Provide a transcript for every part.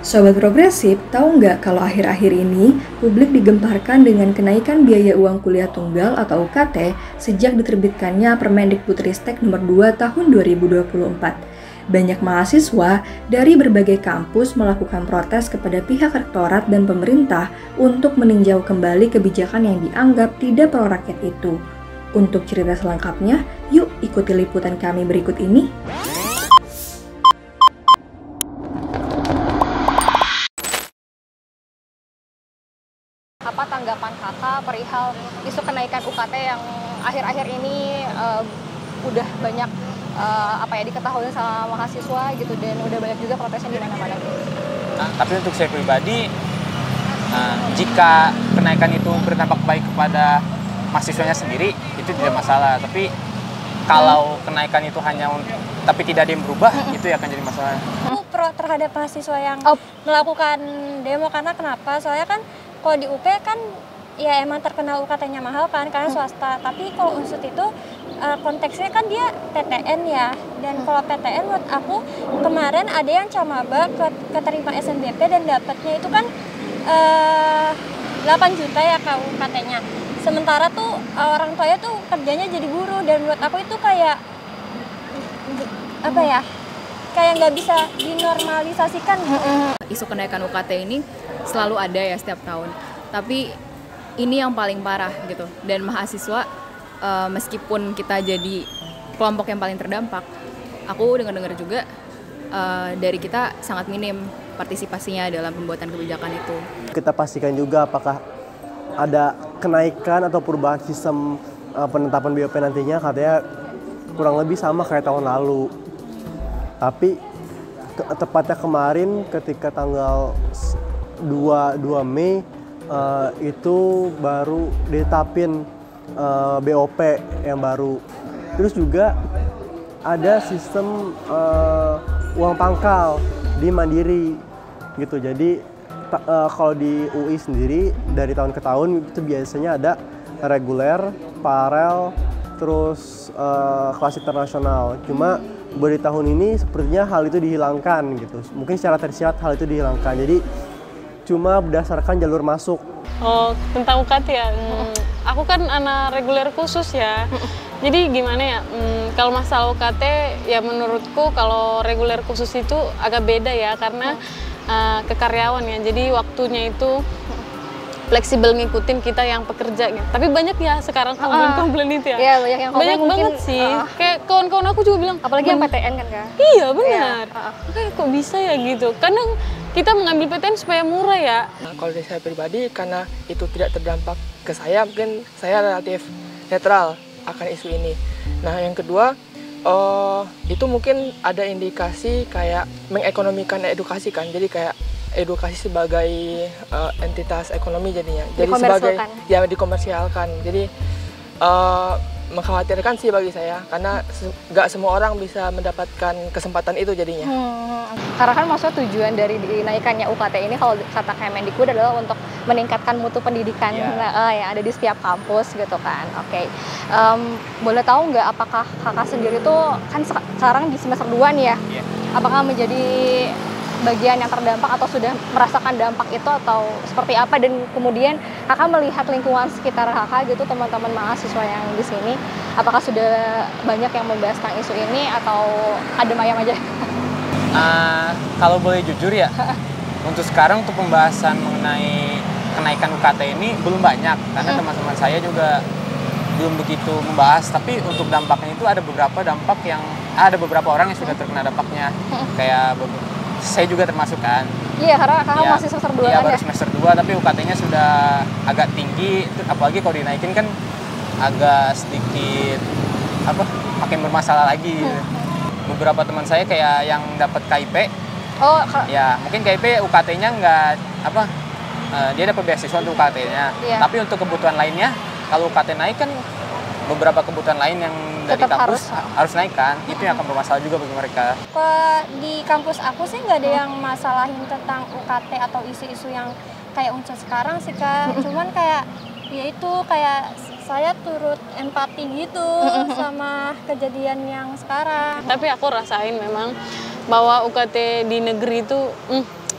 Sobat Progresif, tahu nggak kalau akhir-akhir ini publik digemparkan dengan kenaikan biaya uang kuliah tunggal atau UKT sejak diterbitkannya Permendikbudristek nomor 2 tahun 2024. Banyak mahasiswa dari berbagai kampus melakukan protes kepada pihak rektorat dan pemerintah untuk meninjau kembali kebijakan yang dianggap tidak pro rakyat itu. Untuk cerita selengkapnya, yuk ikuti liputan kami berikut ini. Apa tanggapan kakak perihal isu kenaikan UKT yang akhir-akhir ini udah banyak diketahui sama mahasiswa gitu, dan udah banyak juga protesnya di mana-mana. Tapi untuk saya pribadi, jika kenaikan itu berdampak baik kepada mahasiswanya sendiri, itu tidak masalah. Tapi kalau kenaikan itu tapi tidak ada yang berubah, itu akan jadi masalah. Aku pro terhadap mahasiswa yang melakukan demo, karena kenapa? Soalnya kan kalau di UP kan ya emang terkenal UKT-nya mahal kan karena swasta. Tapi kalau Unsut itu konteksnya kan dia PTN ya. Dan kalau PTN menurut aku kemarin ada yang camaba keterima SNBP dan dapatnya itu kan 8 juta ya UKT-nya. Sementara tuh orang tuanya tuh kerjanya jadi guru, dan menurut aku itu kayak kayak nggak bisa dinormalisasikan gitu. Isu kenaikan UKT ini selalu ada ya setiap tahun, tapi ini yang paling parah gitu. Dan mahasiswa meskipun kita jadi kelompok yang paling terdampak, aku dengar juga dari kita sangat minim partisipasinya dalam pembuatan kebijakan itu. Kita pastikan juga apakah ada kenaikan atau perubahan sistem penetapan BOP nantinya. Katanya kurang lebih sama kayak tahun lalu. Tapi tepatnya kemarin ketika tanggal 2 Mei itu baru ditetapin BOP yang baru. Terus juga ada sistem uang pangkal di Mandiri gitu. Jadi kalau di UI sendiri dari tahun ke tahun itu biasanya ada reguler, paralel, terus kelas internasional. Cuma baru di tahun ini sepertinya hal itu dihilangkan gitu. Mungkin secara tersirat hal itu dihilangkan. Jadi cuma berdasarkan jalur masuk. Oh, tentang UKT ya. Aku kan anak reguler khusus ya. Jadi gimana ya? Kalau masalah UKT ya menurutku kalau reguler khusus itu agak beda ya, karena ke karyawan ya. Jadi waktunya itu fleksibel ngikutin kita yang pekerja gitu. Tapi banyak ya sekarang komplain itu ya. Iya, banyak yang komplain. Banyak banget sih. Kayak kawan-kawan aku juga bilang, apalagi yang PTN kan Kak? Iya benar. Kayak kok bisa ya gitu. Kadang kita mengambil PTN supaya murah ya. Kalau dari saya pribadi, karena itu tidak terdampak ke saya, mungkin saya relatif netral akan isu ini. Nah yang kedua, itu mungkin ada indikasi kayak mengekonomikan edukasi kan. Jadi kayak edukasi sebagai entitas ekonomi jadinya. Jadi sebagai ya dikomersialkan. Jadi mengkhawatirkan sih bagi saya, karena nggak semua orang bisa mendapatkan kesempatan itu jadinya. Karena kan maksudnya tujuan dari dinaikannya UKT ini kalau kata Kemendikbud adalah untuk meningkatkan mutu pendidikan yang ada di setiap kampus gitu kan. Oke. Boleh tahu nggak apakah kakak sendiri tuh kan sekarang di semester 2 nih ya? Apakah menjadi bagian yang terdampak atau sudah merasakan dampak itu, atau seperti apa? Dan kemudian kakak melihat lingkungan sekitar kakak gitu, teman-teman mahasiswa yang di sini, apakah sudah banyak yang membahas tentang isu ini atau adem ayam aja? Kalau boleh jujur ya, untuk sekarang untuk pembahasan mengenai kenaikan UKT ini belum banyak, karena teman-teman saya juga belum begitu membahas. Tapi untuk dampaknya itu ada beberapa orang yang sudah terkena dampaknya, kayak saya juga termasuk kan. Iya, karena kakak masih semester 2 kan ya? Baru semester 2, tapi UKT-nya sudah agak tinggi. Apalagi kalau dinaikin kan agak sedikit makin bermasalah lagi. Beberapa teman saya kayak yang dapat KIP. Ya, mungkin KIP UKT-nya dia dapat beasiswa untuk UKT-nya. Tapi untuk kebutuhan lainnya, kalau UKT naik kan beberapa kebutuhan lain yang dari kampus harus naik kan, itu yang akan bermasalah juga bagi mereka. Kalau di kampus aku sih nggak ada yang masalahin tentang UKT atau isu-isu yang kayak Unsut sekarang sih Kak. Cuman kayak ya itu kayak saya turut empati gitu sama kejadian yang sekarang. Tapi aku rasain memang bahwa UKT di negeri itu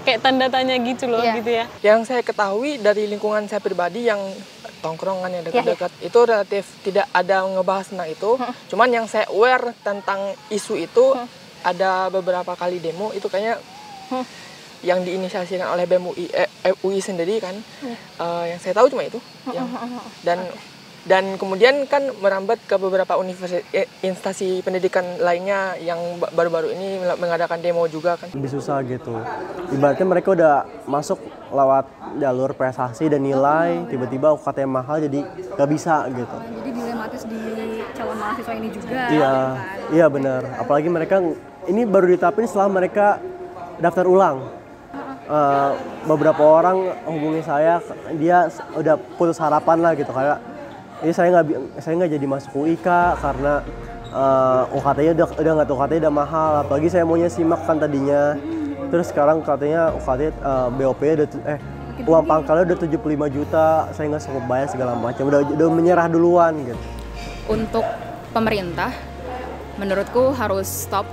kayak tanda tanya gitu loh, Iya. gitu ya. Yang saya ketahui dari lingkungan saya pribadi yang tongkrongan yang dekat-dekat itu relatif tidak ada ngebahas tentang itu. Cuman yang saya aware tentang isu itu ada beberapa kali demo itu kayaknya yang diinisiasikan oleh BEM UI sendiri kan. Yang saya tahu cuma itu. Dan kemudian kan merambat ke beberapa instansi pendidikan lainnya yang baru-baru ini mengadakan demo juga kan. Lebih susah gitu. Ibaratnya mereka udah masuk lewat jalur prestasi dan nilai, tiba-tiba UKT mahal jadi gak bisa gitu. Jadi dilematis di calon mahasiswa ini juga. Iya, iya benar. Apalagi mereka ini baru ditetapin setelah mereka daftar ulang. Beberapa orang hubungi saya, dia udah putus harapan lah gitu kayak, ini saya nggak jadi masuk UI Kak, karena UKT-nya udah nggak tahu, UKT-nya udah mahal. Apalagi saya maunya SIMAK kan tadinya. Terus sekarang katanya UKT BOP-nya uang pangkalnya udah 75 juta, saya nggak sanggup bayar segala macam. Udah menyerah duluan gitu. Untuk pemerintah, menurutku harus stop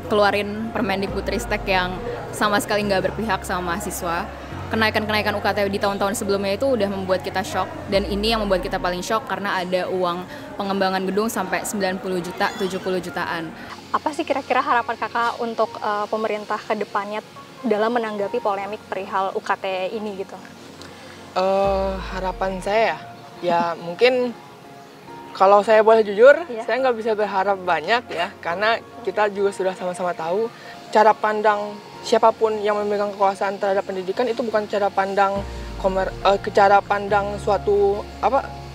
keluarin Permendikbudristek yang sama sekali nggak berpihak sama mahasiswa. Kenaikan-kenaikan UKT di tahun-tahun sebelumnya itu udah membuat kita shock, dan ini yang membuat kita paling shock karena ada uang pengembangan gedung sampai 90 juta, 70 jutaan. Apa sih kira-kira harapan kakak untuk pemerintah ke depannya dalam menanggapi polemik perihal UKT ini gitu? Harapan saya ya mungkin kalau saya boleh jujur, saya nggak bisa berharap banyak ya, karena kita juga sudah sama-sama tahu cara pandang siapapun yang memegang kekuasaan terhadap pendidikan itu bukan cara pandang suatu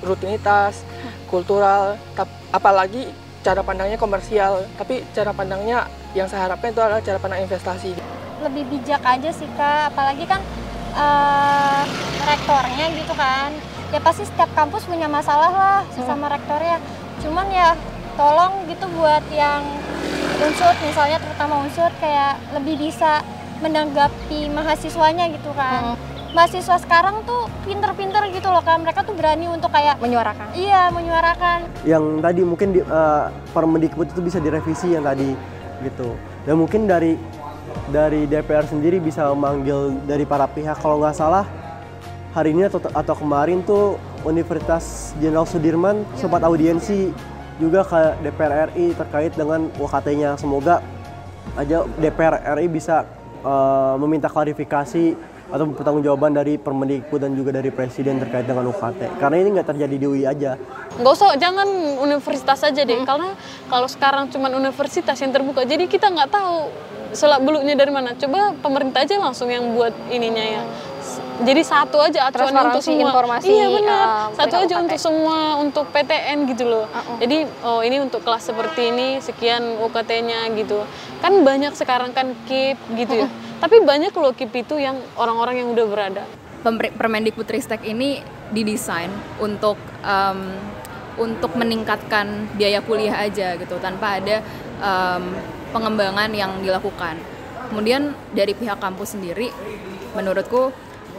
rutinitas, kultural, apalagi cara pandangnya komersial, tapi cara pandangnya yang saya harapkan itu adalah cara pandang investasi. Lebih bijak aja sih Kak, apalagi kan rektornya gitu kan. Ya pasti setiap kampus punya masalah lah sama rektornya. Cuman ya tolong gitu buat yang unsur misalnya, terutama unsur kayak lebih bisa menanggapi mahasiswanya gitu kan. Mahasiswa sekarang tuh pinter-pinter gitu loh kan, mereka tuh berani untuk kayak Menyuarakan. Iya, menyuarakan. Yang tadi mungkin Permendikbud itu bisa direvisi yang tadi gitu. Dan mungkin dari DPR sendiri bisa memanggil dari para pihak. Kalau nggak salah hari ini atau kemarin tuh Universitas Jenderal Sudirman sempat audiensi juga ke DPR RI terkait dengan UKT-nya. Semoga aja DPR RI bisa meminta klarifikasi atau pertanggungjawaban dari Permendikbud dan juga dari Presiden terkait dengan UKT. Karena ini nggak terjadi di UI aja. Nggak usah, jangan universitas aja deh, karena kalau sekarang cuma universitas yang terbuka, jadi kita nggak tahu selak beluknya dari mana. Coba pemerintah aja langsung yang buat ininya ya. Jadi satu aja acuan untuk semua. Informasi. Iya benar. Satu aja UKT. untuk semua, untuk PTN gitu loh. Jadi ini untuk kelas seperti ini sekian UKT-nya gitu. Kan banyak sekarang kan KIP gitu ya. Tapi banyak loh KIP itu yang orang-orang yang udah berada. Permendikbudristek ini didesain untuk meningkatkan biaya kuliah aja gitu, tanpa ada pengembangan yang dilakukan. Kemudian dari pihak kampus sendiri, menurutku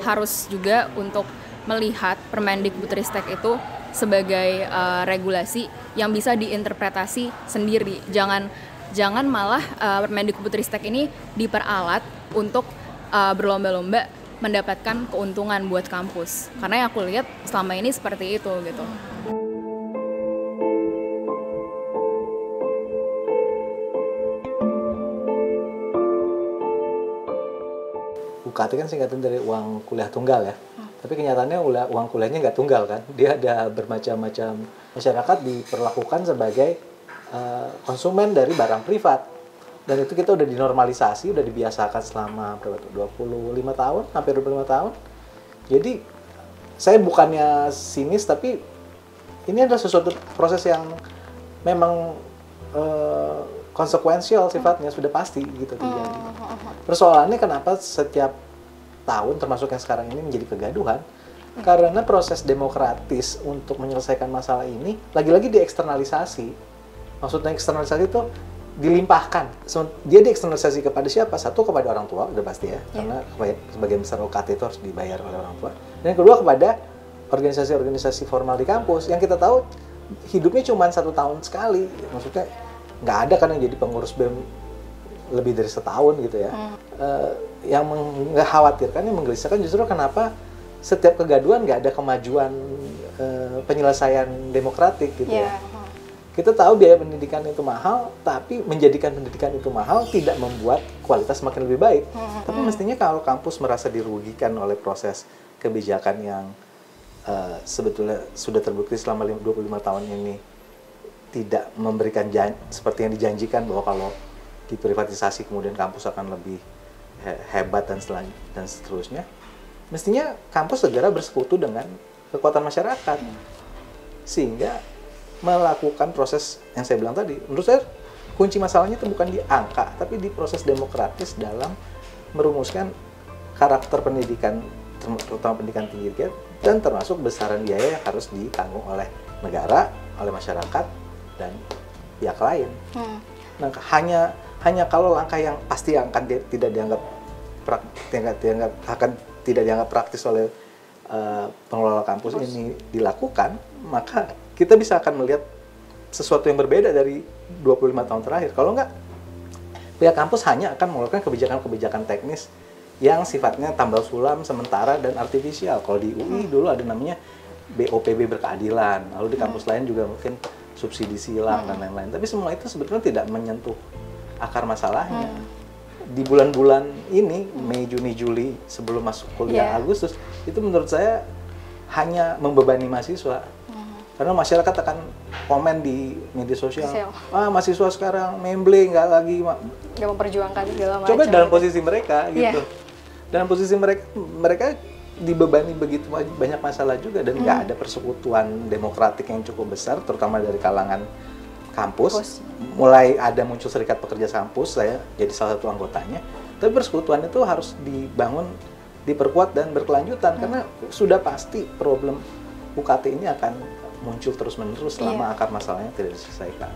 harus juga untuk melihat Permendikbudristek itu sebagai regulasi yang bisa diinterpretasi sendiri. Jangan malah Permendikbudristek ini diperalat untuk berlomba-lomba mendapatkan keuntungan buat kampus. Karena yang aku lihat selama ini seperti itu gitu. UKT kan singkatan dari uang kuliah tunggal ya. Tapi kenyataannya uang kuliahnya nggak tunggal kan. Dia ada bermacam-macam. Masyarakat diperlakukan sebagai konsumen dari barang privat. Dan itu kita udah dinormalisasi, udah dibiasakan selama 25 tahun, hampir 25 tahun. Jadi saya bukannya sinis, tapi ini adalah sesuatu proses yang memang konsekuensial sifatnya, sudah pasti gitu terjadi. Persoalannya kenapa setiap tahun, termasuk yang sekarang ini, menjadi kegaduhan? Karena proses demokratis untuk menyelesaikan masalah ini lagi-lagi dieksternalisasi. Maksudnya eksternalisasi itu dilimpahkan. Dia dieksternalisasi kepada siapa? Satu, kepada orang tua, udah pasti ya, karena sebagian besar UKT itu harus dibayar oleh orang tua. Dan yang kedua, kepada organisasi-organisasi formal di kampus yang kita tahu hidupnya cuma 1 tahun sekali. Maksudnya nggak ada kan yang jadi pengurus BEM lebih dari setahun gitu ya. Yang mengkhawatirkan, yang menggelisahkan justru kenapa setiap kegaduhan nggak ada kemajuan penyelesaian demokratik gitu ya. Kita tahu biaya pendidikan itu mahal, tapi menjadikan pendidikan itu mahal tidak membuat kualitas semakin lebih baik. Tapi mestinya kalau kampus merasa dirugikan oleh proses kebijakan yang sebetulnya sudah terbukti selama 25 tahun ini tidak memberikan seperti yang dijanjikan bahwa kalau diprivatisasi kemudian kampus akan lebih hebat dan seterusnya, mestinya kampus segera bersekutu dengan kekuatan masyarakat sehingga melakukan proses yang saya bilang tadi. Menurut saya kunci masalahnya itu bukan di angka, tapi di proses demokratis dalam merumuskan karakter pendidikan, terutama pendidikan tinggi dan termasuk besaran biaya yang harus ditanggung oleh negara, oleh masyarakat dan pihak lain. Nah, hanya kalau langkah yang pasti yang akan tidak dianggap praktis oleh pengelola kampus ini dilakukan, maka kita bisa akan melihat sesuatu yang berbeda dari 25 tahun terakhir. Kalau enggak, pihak kampus hanya akan mengeluarkan kebijakan-kebijakan teknis yang sifatnya tambal sulam, sementara, dan artifisial. Kalau di UI dulu ada namanya BOPB berkeadilan, lalu di kampus lain juga mungkin subsidi silang dan lain-lain. Tapi semua itu sebetulnya tidak menyentuh akar masalahnya. Di bulan-bulan ini, Mei, Juni, Juli, sebelum masuk kuliah Agustus, itu menurut saya hanya membebani mahasiswa. Karena masyarakat akan komen di media sosial, mahasiswa sekarang memble, nggak lagi nggak memperjuangkan segala macam. Coba dalam posisi mereka gitu, dalam posisi mereka dibebani begitu banyak masalah juga, dan nggak ada persekutuan demokratik yang cukup besar, terutama dari kalangan kampus. Mulai ada muncul serikat pekerja kampus, saya jadi salah satu anggotanya. Tapi persekutuan itu harus dibangun, diperkuat dan berkelanjutan, karena sudah pasti problem UKT ini akan muncul terus-menerus selama akar masalahnya tidak diselesaikan.